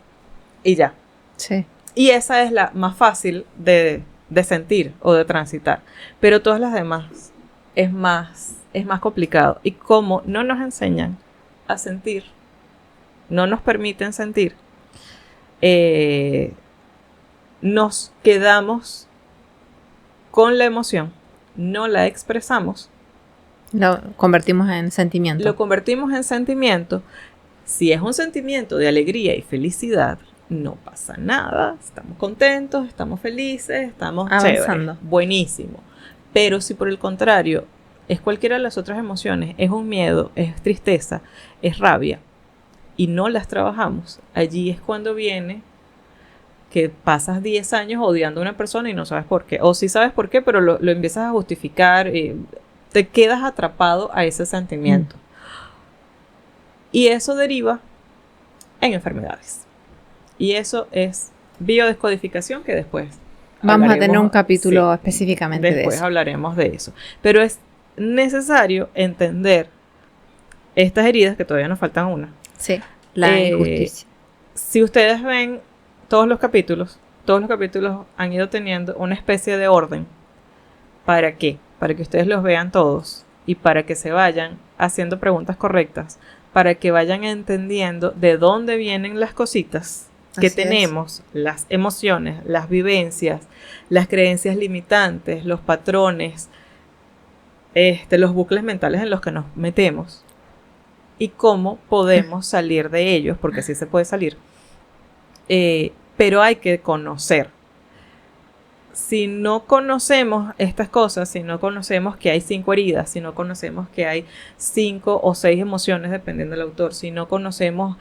Y ya. Sí. Y esa es la más fácil de sentir o de transitar. Pero todas las demás es más complicado. Y como no nos enseñan a sentir, no nos permiten sentir, nos quedamos con la emoción, no la expresamos. Lo convertimos en sentimiento. Lo convertimos en sentimiento. Si es un sentimiento de alegría y felicidad, no pasa nada. Estamos contentos, estamos felices, estamos avanzando. Chévere, buenísimo. Pero si por el contrario es cualquiera de las otras emociones, es un miedo, es tristeza, es rabia, y no las trabajamos, allí es cuando viene que pasas 10 años odiando a una persona y no sabes por qué. O sí sabes por qué, pero lo empiezas a justificar. Te quedas atrapado a ese sentimiento. Y eso deriva en enfermedades. Y eso es biodescodificación, que después vamos a tener un capítulo específicamente de eso. Después hablaremos de eso. Pero es necesario entender estas heridas, que todavía nos faltan una. Sí, la injusticia. Si ustedes ven todos los capítulos han ido teniendo una especie de orden. ¿Para qué? Para que ustedes los vean todos y para que se vayan haciendo preguntas correctas, para que vayan entendiendo de dónde vienen las cositas que tenemos, las emociones, las vivencias, las creencias limitantes, los patrones, los bucles mentales en los que nos metemos y cómo podemos salir de ellos, porque sí se puede salir, pero hay que conocer. Si no conocemos estas cosas, si no conocemos que hay 5 heridas, si no conocemos que hay 5 o 6 emociones, dependiendo del autor, si no conocemos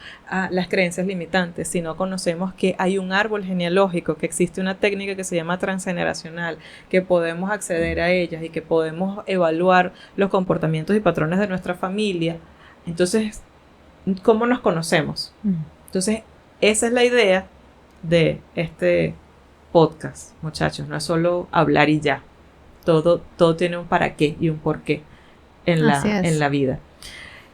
las creencias limitantes, si no conocemos que hay un árbol genealógico, que existe una técnica que se llama transgeneracional, que podemos acceder a ellas y que podemos evaluar los comportamientos y patrones de nuestra familia, entonces, ¿cómo nos conocemos? Entonces, esa es la idea de este podcast, muchachos. No es solo hablar y ya. Todo tiene un para qué y un por qué en la vida.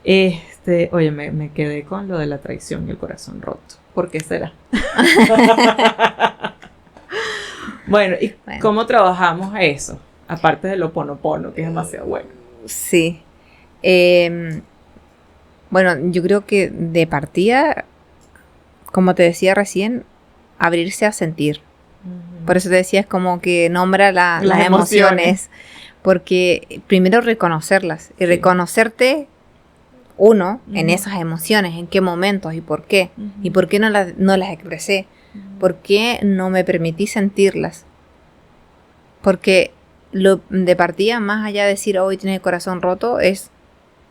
Oye, me quedé con lo de la traición y el corazón roto. ¿Por qué será? Bueno, ¿cómo trabajamos eso? Aparte de lo Ho'oponopono, que es demasiado bueno. Sí. Bueno, yo creo que de partida, como te decía recién, abrirse a sentir. Por eso te decía, es como que nombra las emociones. Porque primero reconocerlas. Y reconocerte en esas emociones, en qué momentos y por qué. Y por qué no las expresé. Por qué no me permití sentirlas. Porque de partida, más allá de decir, hoy tiene el corazón roto, es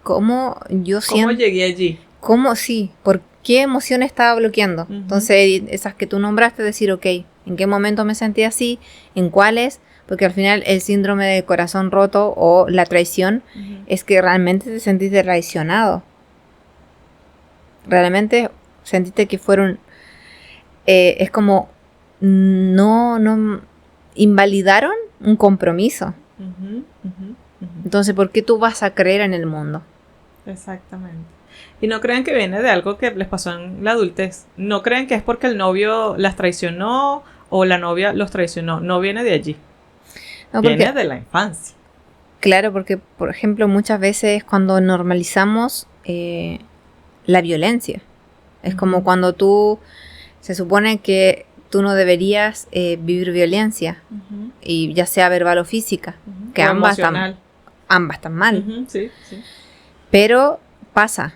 cómo yo siento. ¿Cómo llegué allí? ¿Cómo sí? ¿Por qué emoción estaba bloqueando? Entonces, esas que tú nombraste, decir, ok, ¿en qué momento me sentí así? ¿En cuáles? Porque al final el síndrome del corazón roto o la traición es que realmente te sentiste traicionado. Realmente sentiste que fueron... es como... No invalidaron un compromiso. Entonces, ¿por qué tú vas a creer en el mundo? Exactamente. Y no crean que viene de algo que les pasó en la adultez. No crean que es porque el novio las traicionó o la novia los traicionó. No viene de allí. No, viene de la infancia. Claro, porque, por ejemplo, muchas veces cuando normalizamos la violencia, es como cuando se supone que tú no deberías vivir violencia, y ya sea verbal o física. que O ambas emocional. están mal. Ujú, sí, sí. Pero pasa.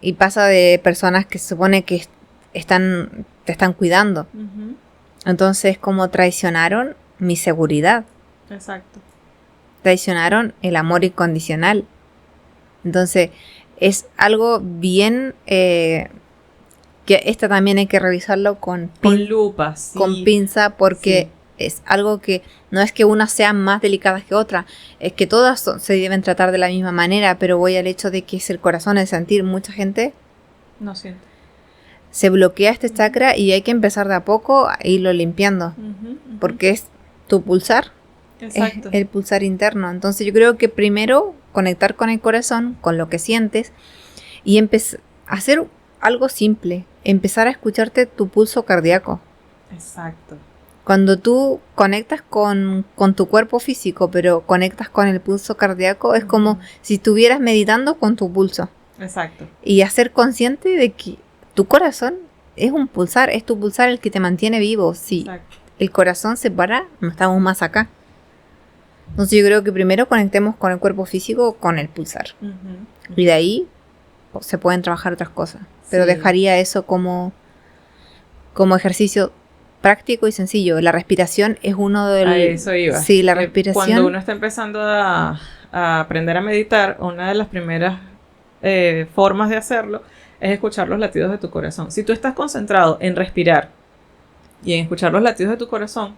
Y pasa de personas que se supone que te están cuidando. Ujú, Entonces, como traicionaron mi seguridad. exacto. Traicionaron el amor incondicional. Entonces, es algo bien que esta también hay que revisarlo con Con lupa, sí. con pinza, porque es algo que no es que unas sean más delicadas que otras, es que todas se deben tratar de la misma manera, pero voy al hecho de que es el corazón, el sentir. Mucha gente No siento. se bloquea este chakra y hay que empezar de a poco a irlo limpiando, Ujú, ujú. porque es tu pulsar, Exacto. es el pulsar interno. Entonces yo creo que primero conectar con el corazón, con lo que sientes, y hacer algo simple, empezar a escucharte tu pulso cardíaco. Exacto. Cuando tú conectas con tu cuerpo físico, pero conectas con el pulso cardíaco, es como si estuvieras meditando con tu pulso. Exacto. Y hacer consciente de que tu corazón es un pulsar, es tu pulsar el que te mantiene vivo. Si Exacto. el corazón se para, no estamos más acá. Entonces yo creo que primero conectemos con el cuerpo físico, con el pulsar. Ujú. Y de ahí se pueden trabajar otras cosas. Pero Sí. dejaría eso como ejercicio práctico y sencillo. La respiración es uno de A eso iba. Sí, la Que respiración. Cuando uno está empezando a aprender a meditar, una de las primeras formas de hacerlo es escuchar los latidos de tu corazón. Si tú estás concentrado en respirar y en escuchar los latidos de tu corazón,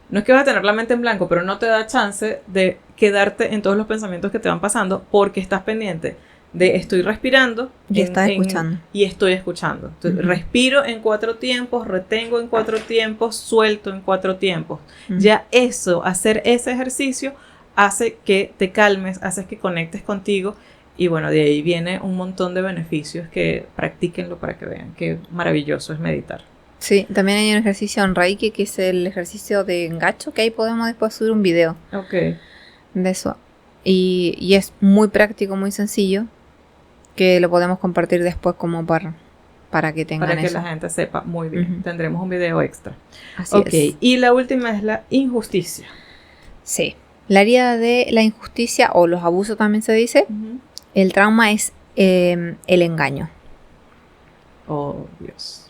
no es que vas a tener la mente en blanco, pero no te da chance de quedarte en todos los pensamientos que te van pasando porque estás pendiente de estoy respirando Y estás escuchando. y estoy escuchando. Entonces, respiro en 4 tiempos, retengo en 4 tiempos, suelto en 4 tiempos. Ya eso, hacer ese ejercicio hace que te calmes, hace que conectes contigo y bueno, de ahí viene un montón de beneficios que practíquenlo para que vean qué maravilloso es meditar. Sí, también hay un ejercicio en Reiki que es el ejercicio de engacho, que ahí podemos después subir un video Ok. de eso. Y es muy práctico, muy sencillo, que lo podemos compartir después como para que tengan Para que eso. la gente sepa muy bien. Tendremos un video extra. Así Ok, es. y la última es la injusticia. Sí. La herida de la injusticia o los abusos también se dice. El trauma es el engaño. Oh, Dios.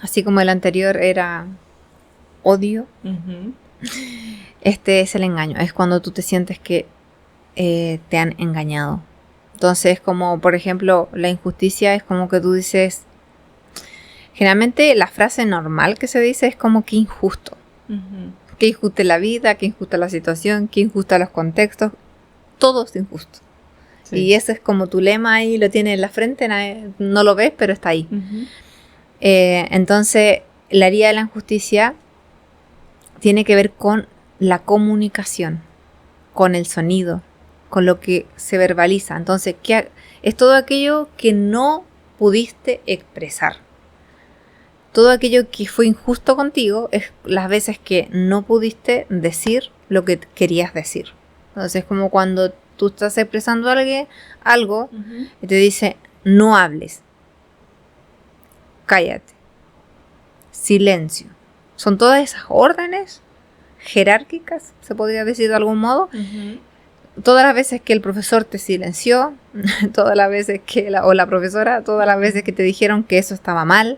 Así como el anterior era odio, este es el engaño. Es cuando tú te sientes que te han engañado. Entonces, como por ejemplo, la injusticia es como que tú dices... Generalmente la frase normal que se dice es como que injusto. Que injusta la vida, que injusta la situación, que injusta los contextos. Todo es injusto. Sí. Y ese es como tu lema ahí, lo tienes en la frente, no lo ves, pero está ahí. Entonces, la herida de la injusticia tiene que ver con la comunicación, con el sonido, con lo que se verbaliza. Entonces, es todo aquello que no pudiste expresar. Todo aquello que fue injusto contigo es las veces que no pudiste decir lo que querías decir. Entonces, es como cuando tú estás expresando algo y te dice, no hables, cállate, silencio. Son todas esas órdenes jerárquicas, se podría decir de algún modo. Todas las veces que el profesor te silenció, todas las veces que la profesora, todas las veces que te dijeron que eso estaba mal.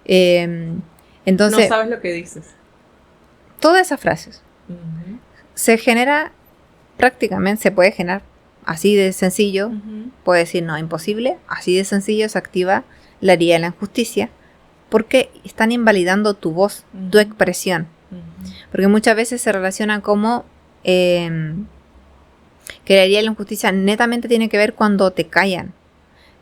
Entonces, no sabes lo que dices. Todas esas frases se genera prácticamente, se puede generar así de sencillo. Puede decir no, imposible. Así de sencillo se activa la herida de la injusticia porque están invalidando tu voz, tu expresión. Porque muchas veces se relaciona como que la herida de la injusticia netamente tiene que ver cuando te callan.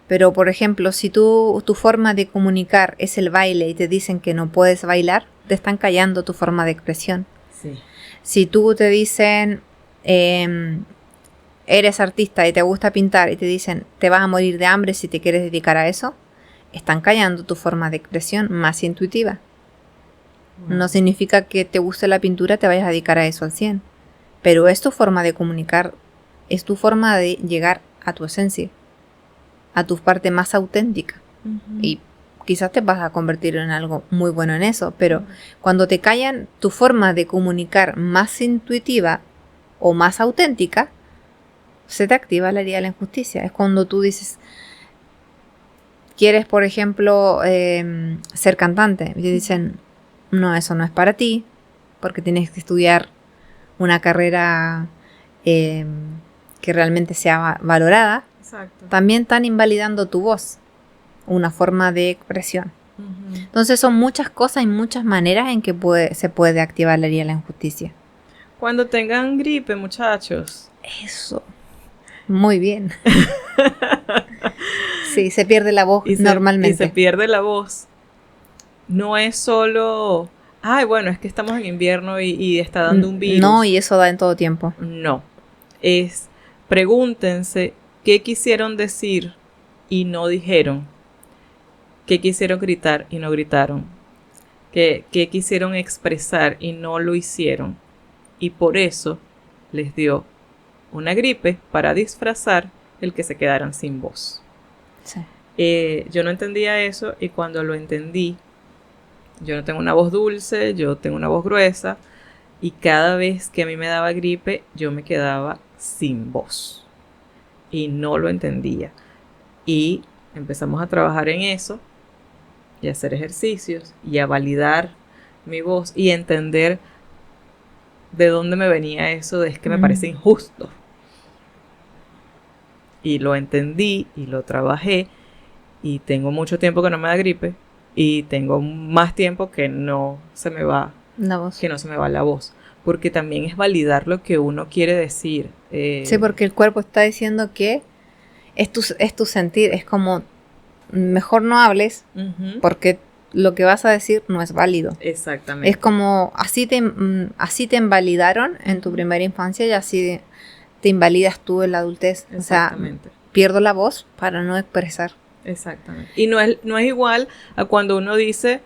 Pero, por ejemplo, si tu forma de comunicar es el baile y te dicen que no puedes bailar, te están callando tu forma de expresión. Sí. Si tú te dicen, eres artista y te gusta pintar y te dicen, te vas a morir de hambre si te quieres dedicar a eso, están callando tu forma de expresión más intuitiva. No significa que te guste la pintura, te vayas a dedicar a eso al 100. Pero es tu forma de comunicar, es tu forma de llegar a tu esencia, a tu parte más auténtica. Y quizás te vas a convertir en algo muy bueno en eso, pero cuando te callan tu forma de comunicar más intuitiva o más auténtica, se te activa la herida de la injusticia. Es cuando tú dices, quieres, por ejemplo, ser cantante, y te dicen, no, eso no es para ti, porque tienes que estudiar una carrera que realmente sea valorada. Exacto. También están invalidando tu voz, una forma de expresión. Ujú. Entonces son muchas cosas y muchas maneras en que se puede activar la herida de la injusticia. Cuando tengan gripe, muchachos. Eso. Muy bien. Sí, se pierde la voz Y normalmente. se pierde la voz. No es solo, ay, bueno, es que estamos en invierno y está dando un virus. No, y eso da en todo tiempo. No. Es, pregúntense qué quisieron decir y no dijeron. Qué quisieron gritar y no gritaron. Qué quisieron expresar y no lo hicieron. Y por eso les dio una gripe para disfrazar el que se quedaran sin voz. Sí. Yo no entendía eso y cuando lo entendí, yo no tengo una voz dulce, yo tengo una voz gruesa y cada vez que a mí me daba gripe yo me quedaba sin voz y no lo entendía. Y empezamos a trabajar en eso y a hacer ejercicios y a validar mi voz y entender de dónde me venía eso de es que me parece injusto. Y lo entendí y lo trabajé y tengo mucho tiempo que no me da gripe y tengo más tiempo que no se me va la voz. Que no se me va la voz, porque también es validar lo que uno quiere decir. Sí, porque el cuerpo está diciendo que es tu sentir, es como mejor no hables porque lo que vas a decir no es válido. Exactamente. Es como así te invalidaron en tu primera infancia y así te invalidas tú en la adultez. O sea, pierdo la voz para no expresar. Exactamente. Y no es igual a cuando uno dice,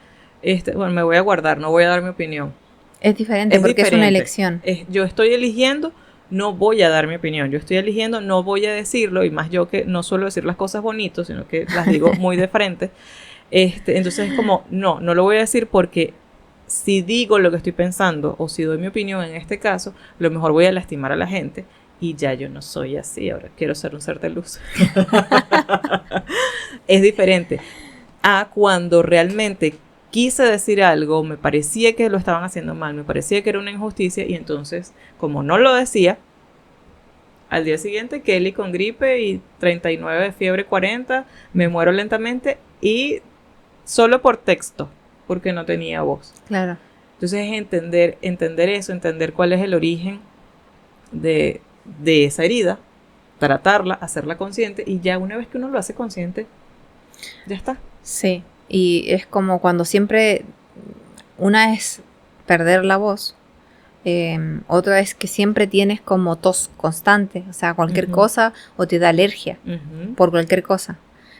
bueno, me voy a guardar, no voy a dar mi opinión. Es diferente porque es una elección. Yo estoy eligiendo, no voy a dar mi opinión. Yo estoy eligiendo, no voy a decirlo. Y más yo que no suelo decir las cosas bonitas, sino que las digo muy de frente. Entonces es como, no lo voy a decir porque si digo lo que estoy pensando o si doy mi opinión en este caso, lo mejor voy a lastimar a la gente. Y ya yo no soy así, ahora quiero ser un ser de luz. Es diferente a cuando realmente quise decir algo, me parecía que lo estaban haciendo mal, me parecía que era una injusticia y entonces, como no lo decía, al día siguiente Kelly con gripe y 39 de fiebre 40, me muero lentamente y solo por texto, porque no tenía voz. Claro. Entonces es entender eso, entender cuál es el origen de esa herida, tratarla, hacerla consciente y ya una vez que uno lo hace consciente, ya está. Sí, y es como cuando siempre una es perder la voz, otra es que siempre tienes como tos constante, o sea, cualquier cosa o te da alergia por cualquier cosa.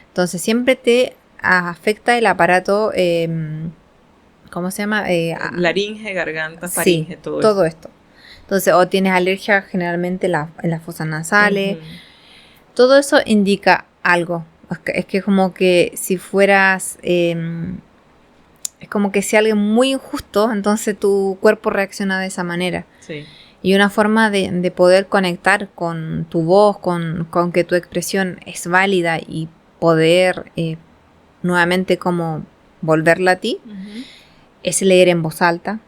Entonces siempre te afecta el aparato, ¿cómo se llama? Laringe, garganta, faringe, sí, todo esto. Entonces, o tienes alergia generalmente en las fosas nasales. Todo eso indica algo. Es que como que si fueras... es como que si algo muy injusto, entonces tu cuerpo reacciona de esa manera. Sí. Y una forma de poder conectar con tu voz, con que tu expresión es válida y poder nuevamente como volverla a ti, es leer en voz alta,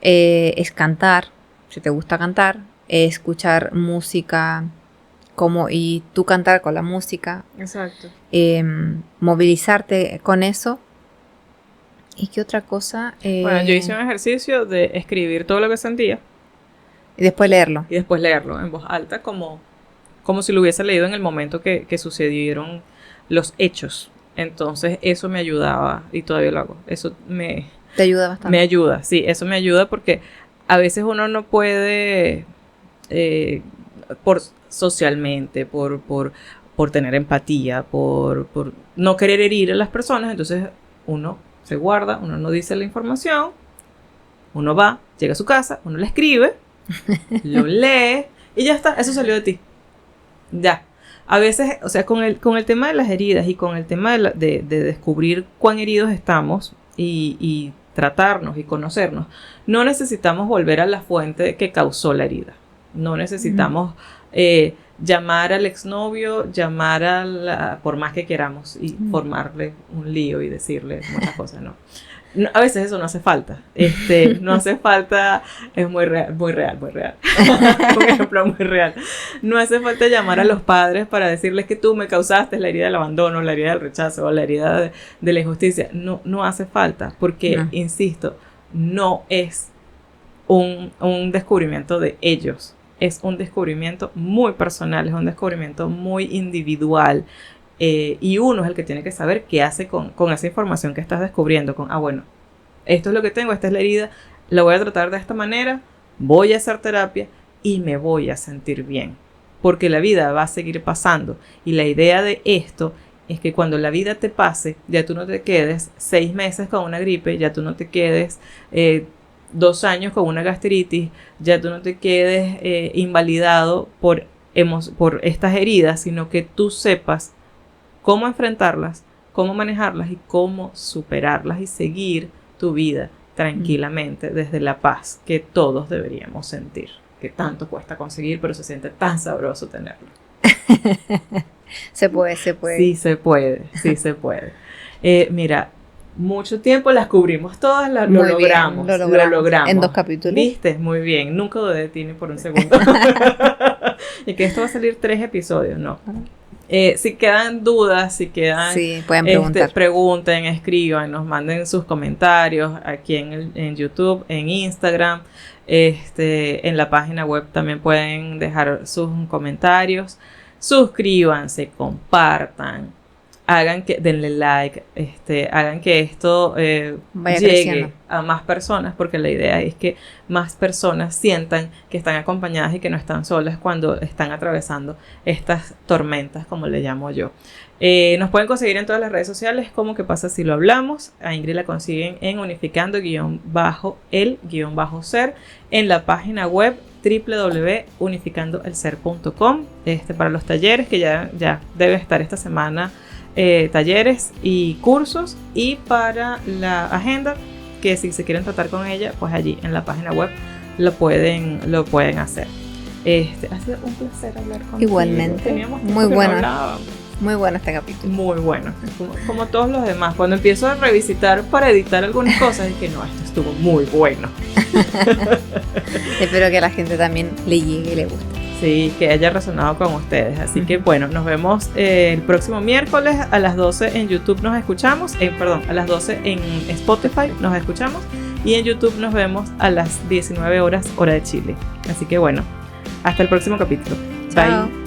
es cantar. Si te gusta cantar, escuchar música y tú cantar con la música. Exacto. Movilizarte con eso. ¿Y qué otra cosa? Bueno, yo hice un ejercicio de escribir todo lo que sentía. Y después leerlo. Y después leerlo en voz alta, como si lo hubiese leído en el momento que sucedieron los hechos. Entonces eso me ayudaba y todavía lo hago. Eso te ayuda bastante. Me ayuda, sí, eso me ayuda porque a veces uno no puede, socialmente, por tener empatía, por no querer herir a las personas, entonces uno se guarda, uno no dice la información, uno va, llega a su casa, uno la escribe, lo lee y ya está, eso salió de ti. Ya. A veces, o sea, con el tema de las heridas y con el tema de descubrir cuán heridos estamos y tratarnos y conocernos, no necesitamos volver a la fuente que causó la herida. No necesitamos llamar al exnovio, por más que queramos, y formarle un lío y decirle muchas cosas, no. A veces eso no hace falta. No hace falta, es muy real. Un ejemplo muy real. No hace falta llamar a los padres para decirles que tú me causaste la herida del abandono, la herida del rechazo o la herida de la injusticia. No hace falta, porque, insisto, no es un descubrimiento de ellos. Es un descubrimiento muy personal, es un descubrimiento muy individual. Y uno es el que tiene que saber qué hace con esa información que estás descubriendo. Bueno, esto es lo que tengo, esta es la herida, la voy a tratar de esta manera, voy a hacer terapia y me voy a sentir bien. Porque la vida va a seguir pasando. Y la idea de esto es que cuando la vida te pase, ya tú no te quedes 6 meses con una gripe, ya tú no te quedes 2 años con una gastritis, ya tú no te quedes invalidado por estas heridas, sino que tú sepas cómo enfrentarlas, cómo manejarlas y cómo superarlas y seguir tu vida tranquilamente desde la paz que todos deberíamos sentir, que tanto cuesta conseguir, pero se siente tan sabroso tenerlo. Se puede. Sí se puede. Mira, mucho tiempo las cubrimos todas, lo logramos. En 2 capítulos. ¿Viste? Muy bien, nunca dudé de ti ni por un segundo. Y que esto va a salir 3 episodios, no. Si quedan dudas, sí, pueden preguntar. Pregunten, escriban, nos manden sus comentarios aquí en YouTube, en Instagram, en la página web también pueden dejar sus comentarios. Suscríbanse, compartan, denle like, hagan que esto vaya llegue creciendo a más personas, porque la idea es que más personas sientan que están acompañadas y que no están solas cuando están atravesando estas tormentas, como le llamo yo. Nos pueden conseguir en todas las redes sociales como ¿Qué pasa si lo hablamos? A Ingrid la consiguen en unificando-el-ser, en la página web www.unificandoelser.com, para los talleres que ya debe estar esta semana, talleres y cursos, y para la agenda, que si se quieren tratar con ella, pues allí en la página web lo pueden hacer. Ha sido un placer hablar contigo. Igualmente. Muy bueno. Muy bueno este capítulo. Muy bueno, como todos los demás. Cuando empiezo a revisitar para editar algunas cosas, dije, no, esto estuvo muy bueno. Espero que a la gente también le llegue y le guste. Sí, que haya resonado con ustedes. Así que bueno, nos vemos el próximo miércoles a las 12 en YouTube nos escuchamos. A las 12 en Spotify nos escuchamos. Y en YouTube nos vemos a las 19 horas, hora de Chile. Así que bueno, hasta el próximo capítulo. Chao. Bye.